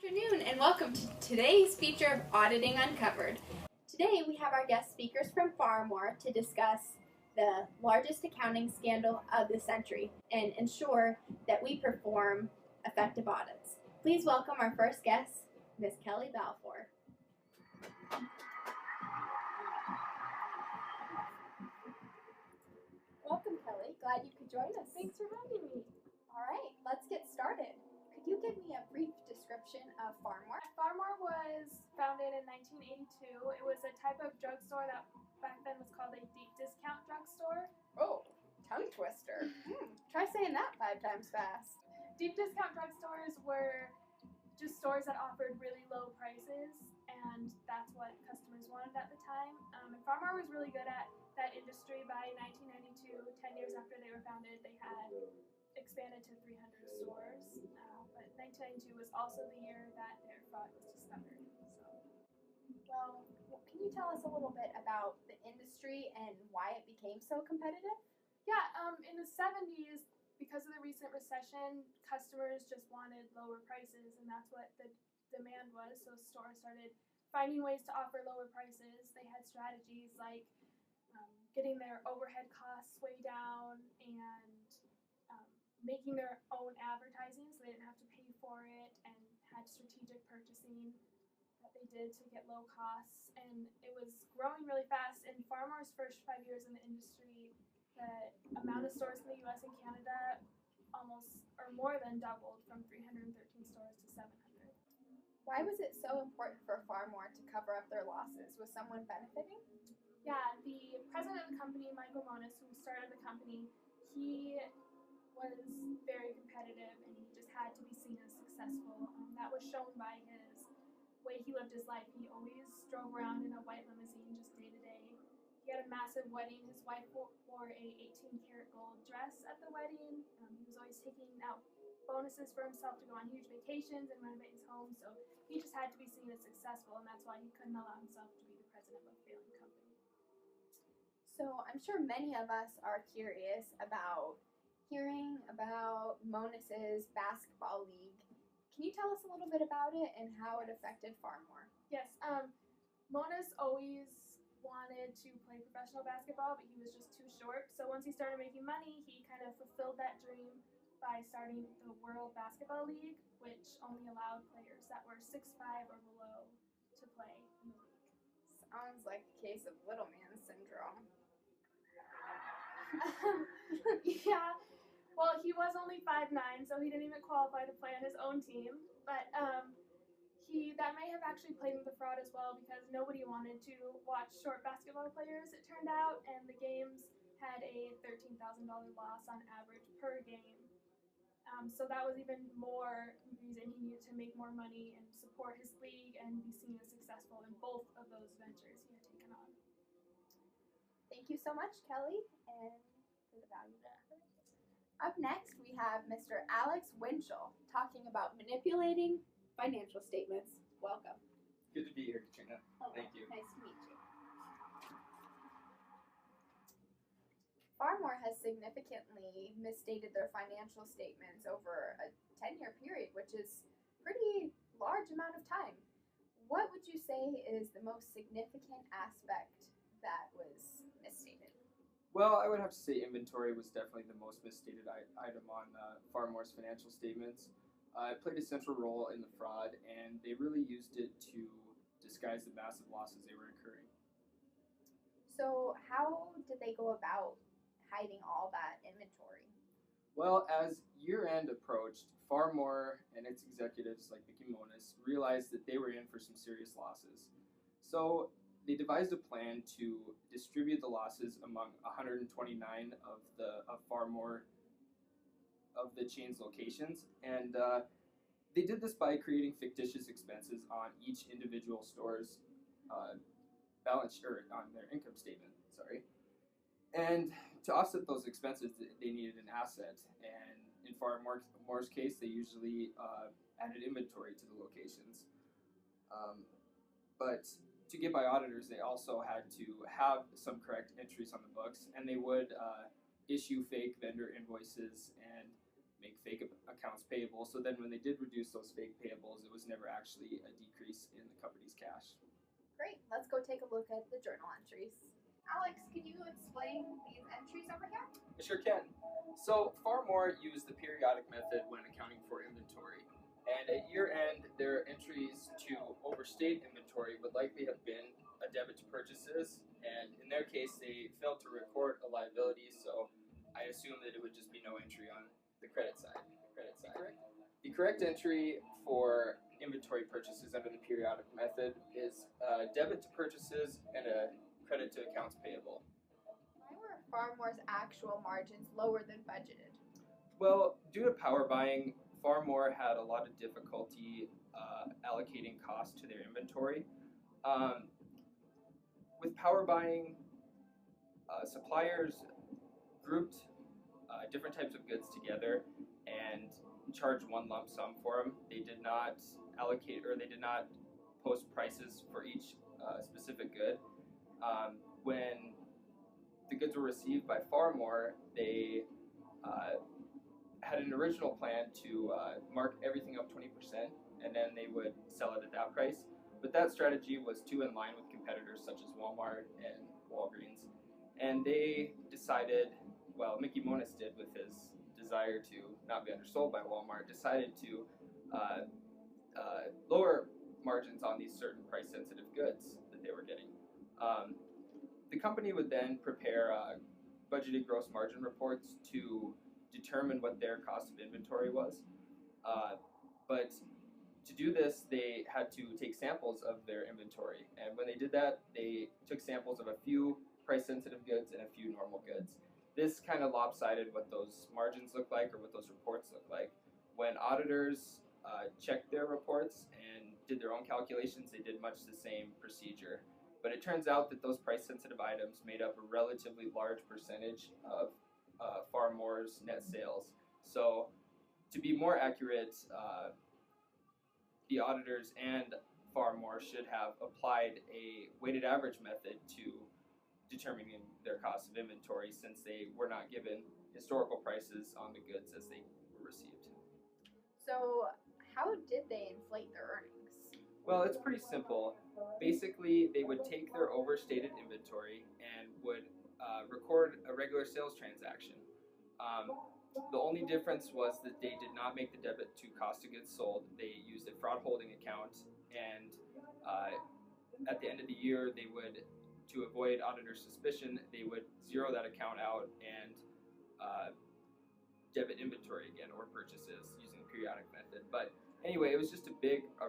Afternoon and welcome to today's feature of Auditing Uncovered. Today we have our guest speakers from Phar-Mor to discuss the largest accounting scandal of the century and ensure that we perform effective audits. Please welcome our first guest, Ms. Kelly Balfour. Welcome, Kelly. Glad you could join us. Thanks for having me. All right, let's get started. Could you give me a brief description of Phar-Mor? Phar-Mor was founded in 1982. It was a type of drugstore that back then was called a deep discount drugstore. Oh, tongue twister. Try saying that 5 times fast. Deep discount drugstores were just stores that offered really low prices, and that's what customers wanted at the time. And Phar-Mor was really good at that industry. By 1992, 10 years after they were founded, they had expanded to 300 stores. But 1992 was also the year that their fraud was discovered. Well, can you tell us a little bit about the industry and why it became so competitive? Yeah, in the 70s, because of the recent recession, customers just wanted lower prices, and that's what the demand was. So stores started finding ways to offer lower prices. They had strategies like getting their overhead costs way down and making their own advertising so they didn't have to pay for it, and had strategic purchasing that they did to get low costs. And it was growing really fast. In Phar-Mor's first 5 years in the industry, the amount of stores in the US and Canada almost or more than doubled from 313 stores to 700. Why was it so important for Phar-Mor to cover up their losses? Was someone benefiting? Yeah, the president of the company, Michael Monis, who started the company, he was very competitive and he just had to be seen as successful. That was shown by his way he lived his life. He always drove around in a white limousine just day to day. He had a massive wedding. His wife wore a 18-karat gold dress at the wedding. He was always taking out bonuses for himself to go on huge vacations and renovate his home. So he just had to be seen as successful, and that's why he couldn't allow himself to be the president of a failing company. So I'm sure many of us are curious about hearing about Monis's basketball league. Can you tell us a little bit about it and how it affected Phar-Mor? Yes, Monis always wanted to play professional basketball, but he was just too short. So once he started making money, he kind of fulfilled that dream by starting the World Basketball League, which only allowed players that were 6'5" or below to play in the league. Sounds like a case of little man syndrome. Yeah. Well, he was only 5'9", so he didn't even qualify to play on his own team. But that may have actually played into the fraud as well, because nobody wanted to watch short basketball players, it turned out, and the games had a $13,000 loss on average per game. So that was even more reason he needed to make more money and support his league and be seen as successful in both of those ventures he had taken on. Thank you so much, Kelly, and for the valuable effort. Up next, we have Mr. Alex Winchell talking about manipulating financial statements. Welcome. Good to be here, Katrina. Hello. Thank you. Nice to meet you. Phar-Mor has significantly misstated their financial statements over a 10-year period, which is a pretty large amount of time. What would you say is the most significant aspect that was misstated? Well, I would have to say inventory was definitely the most misstated item on Phar-Mor's financial statements. It played a central role in the fraud, and they really used it to disguise the massive losses they were incurring. So how did they go about hiding all that inventory? Well, as year-end approached, Phar-Mor and its executives, like Mickey Monis, realized that they were in for some serious losses. So they devised a plan to distribute the losses among 129 of Phar-Mor of the chain's locations, and they did this by creating fictitious expenses on each individual store's balance or on their income statement. Sorry, and to offset those expenses, they needed an asset, and in Phar-Mor's case, they usually added inventory to the locations, but to get by auditors, they also had to have some correct entries on the books, and they would issue fake vendor invoices and make fake accounts payable. So then when they did reduce those fake payables, it was never actually a decrease in the company's cash. Great, let's go take a look at the journal entries. Alex, could you explain these entries over here? I sure can. So Phar-Mor used the periodic method when accounting for inventory. And at year end, their entries to overstate inventory would likely have been a debit to purchases. And in their case, they failed to record a liability, so I assume that it would just be no entry on the credit side. The correct entry for inventory purchases under the periodic method is a debit to purchases and a credit to accounts payable. Why were Phar-Mor's actual margins lower than budgeted? Well, due to power buying, Phar-Mor had a lot of difficulty allocating costs to their inventory. With power buying, suppliers grouped different types of goods together and charged one lump sum for them. They did not allocate, or they did not post prices for each specific good. When the goods were received by Phar-Mor, they had an original plan to mark everything up 20%, and then they would sell it at that price. But that strategy was too in line with competitors such as Walmart and Walgreens. And they decided, well, Mickey Monis did with his desire to not be undersold by Walmart, decided to lower margins on these certain price-sensitive goods that they were getting. The company would then prepare budgeted gross margin reports to determine what their cost of inventory was. But to do this, they had to take samples of their inventory. And when they did that, they took samples of a few price-sensitive goods and a few normal goods. This kind of lopsided what those margins look like, or what those reports look like. When auditors checked their reports and did their own calculations, they did much the same procedure. But it turns out that those price-sensitive items made up a relatively large percentage of Phar-Mor's net sales. So to be more accurate, the auditors and Phar-Mor should have applied a weighted average method to determining their cost of inventory, since they were not given historical prices on the goods as they were received. So how did they inflate their earnings? Well, it's pretty simple. Basically, they would take their overstated inventory and would record a regular sales transaction. The only difference was that they did not make the debit to cost of goods sold. They used a fraud holding account, and at the end of the year, they would, to avoid auditor suspicion, they would zero that account out and debit inventory again, or purchases, using the periodic method. But anyway, it was just a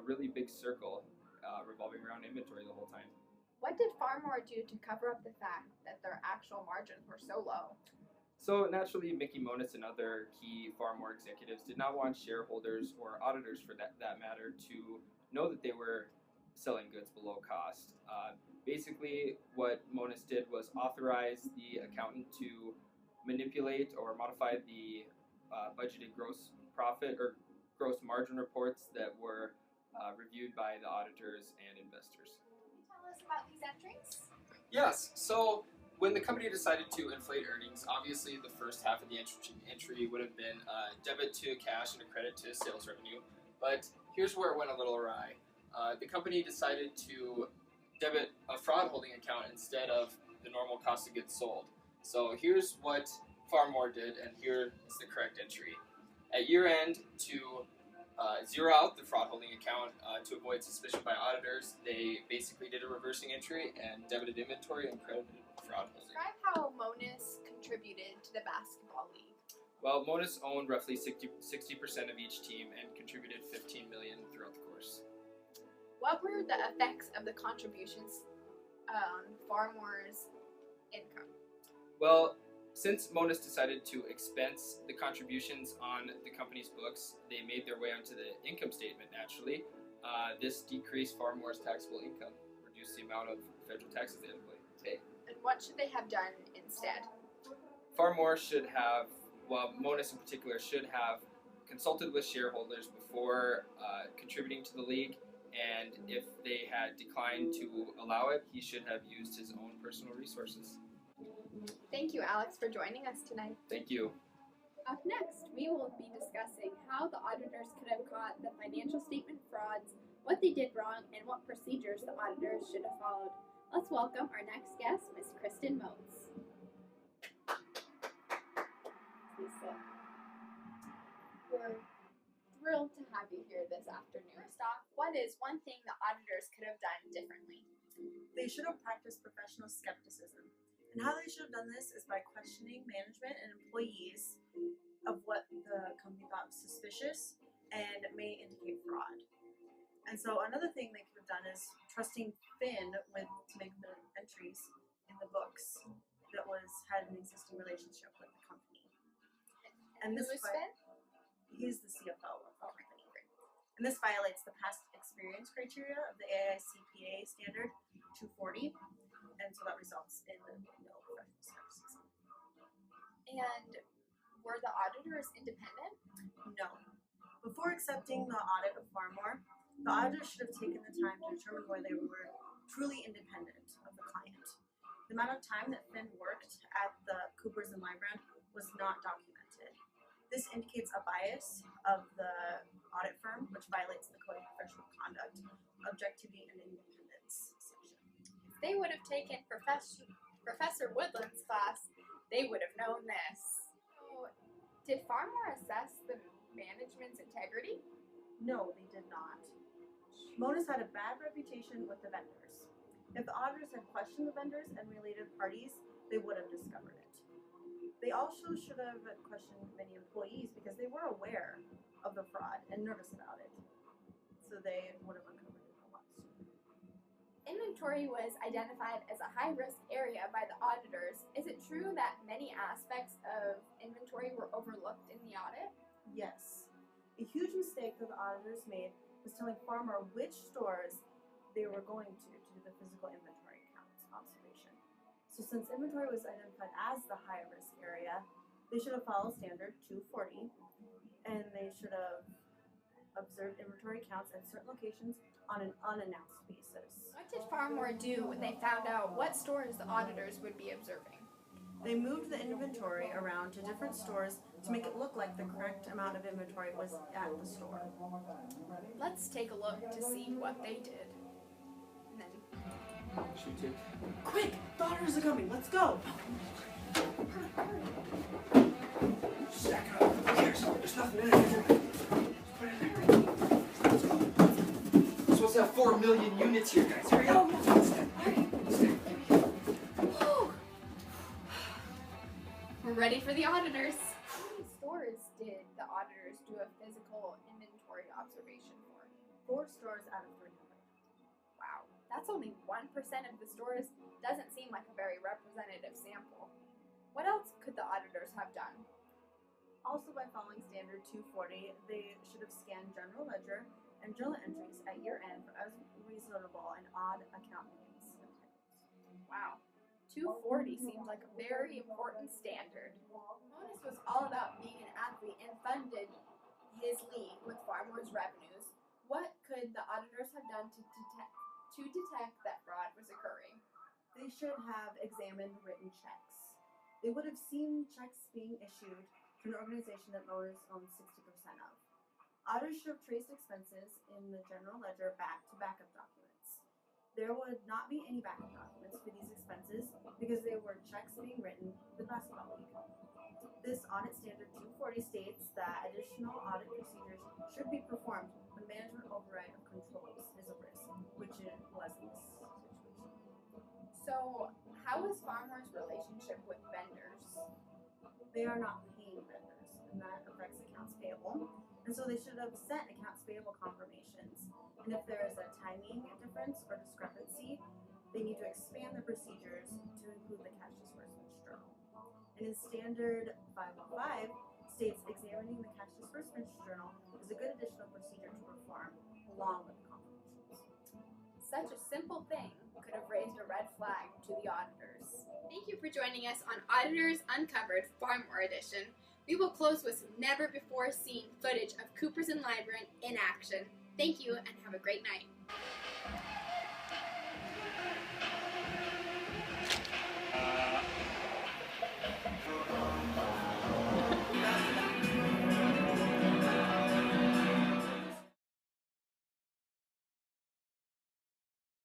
really big circle revolving around inventory the whole time. What did Phar-Mor do to cover up the fact that their actual margins were so low? So naturally, Mickey Monis and other key Phar-Mor executives did not want shareholders, or auditors for that matter, to know that they were selling goods below cost. Basically, what Monis did was authorize the accountant to manipulate or modify the budgeted gross profit or gross margin reports that were reviewed by the auditors and investors. Can you tell us about these entries? Yes, so when the company decided to inflate earnings, obviously the first half of the entry would have been a debit to cash and a credit to sales revenue. But here's where it went a little awry. The company decided to debit a fraud holding account instead of the normal cost of goods sold. So here's what Phar-Mor did, and here is the correct entry. At year end, to zero out the fraud holding account to avoid suspicion by auditors, they basically did a reversing entry and debited inventory and credited fraud holding. Describe how Monis contributed to the basketball league. Well, Monis owned roughly 60% of each team and contributed $15 million throughout the course. What were the effects of the contributions on Phar-Mor's income? Well, since Monis decided to expense the contributions on the company's books, they made their way onto the income statement naturally. This decreased Phar-Mor's taxable income, reduced the amount of federal taxes they had to pay. And what should they have done instead? Phar-Mor should have, well, Monis in particular, should have consulted with shareholders before contributing to the league, and if they had declined to allow it, he should have used his own personal resources. Thank you, Alex, for joining us tonight. Thank you. Up next, we will be discussing how the auditors could have caught the financial statement frauds, what they did wrong, and what procedures the auditors should have followed. Let's welcome our next guest, Ms. Kristen Motes. Lisa, we're thrilled to have you here this afternoon. First off, what is one thing the auditors could have done differently? They should have practiced professional skepticism. And how they should have done this is by questioning management and employees of what the company thought was suspicious and may indicate fraud. And so another thing they could have done is trusting Finn to make the entries in the books that had an existing relationship with the company. And Who is Finn? He's the CFO of the company. And this violates the past experience criteria of the AICPA standard 240. And so that results in no professional skepticism. And were the auditors independent? No. Before accepting the audit of Phar-Mor, the auditors should have taken the time to determine whether they were truly independent of the client. The amount of time that Finn worked at the Coopers and Lybrand was not documented. This indicates a bias of the audit firm, which violates the Code of Professional Conduct, Objectivity and Independence section. If they would have taken Professor Woodland's class, they would have known this. So, did Phar-Mor assess the management's integrity? No, they did not. Monas had a bad reputation with the vendors. If the auditors had questioned the vendors and related parties, they would have discovered it. They also should have questioned many employees because they were aware of the fraud and nervous about it. So they would have uncovered it a lot sooner. Inventory was identified as a high-risk area by the auditors. Is it true that many aspects of inventory were overlooked in the audit? Yes. A huge mistake that the auditors made was telling Phar-Mor which stores they were going to do the physical inventory counts observation. So since inventory was identified as the high-risk area, they should have followed standard 240, and they should have observed inventory counts at certain locations on an unannounced basis. What did Phar-Mor do when they found out what stores the auditors would be observing? They moved the inventory around to different stores to make it look like the correct amount of inventory was at the store. Let's take a look to see what they did. And then, Shoot it. Quick! The auditors are coming! Let's go! Stack it up. There's nothing in it. Just put it in there. We're supposed to have 4 million units here, guys. Hurry up. we're ready for the auditors. How many stores did the auditors do a physical inventory observation for? 4 stores out of 300. Wow, that's only 1% of the stores. Doesn't seem like a very representative sample. What else could the auditors have done? Also, by following standard 240, they should have scanned general ledger and journal entries at year-end for unreasonable and odd account names and titles. Wow, 240 seems like a very important standard. Monas was all about being an athlete and funded his league with Phar-Mor's revenues. What could the auditors have done to detect that fraud was occurring? They should have examined written checks. They would have seen checks being issued to an organization that Monas owns 60% of. Auditors should have traced expenses in the general ledger back to backup documents. There would not be any backup documents for these expenses because they were checks being written for the basketball league. This audit standard 240 states that additional audit procedures should be performed when management override of controls is a risk, which it was in this situation. So, how was Phar-Mor's relationship with vendors? They are not paying vendors, and that affects accounts payable. And so they should have sent accounts payable confirmations. And if there is a timing difference or discrepancy, they need to expand the procedures to include the cash disbursements journal. And in standard 505 states examining the cash disbursements journal is a good additional procedure to perform along with the confirmations. Such a simple thing could have raised a red flag to the auditors. Thank you for joining us on Auditors Uncovered Phar-Mor Edition. We will close with some never-before-seen footage of Coopers and Lybrand in action. Thank you and have a great night.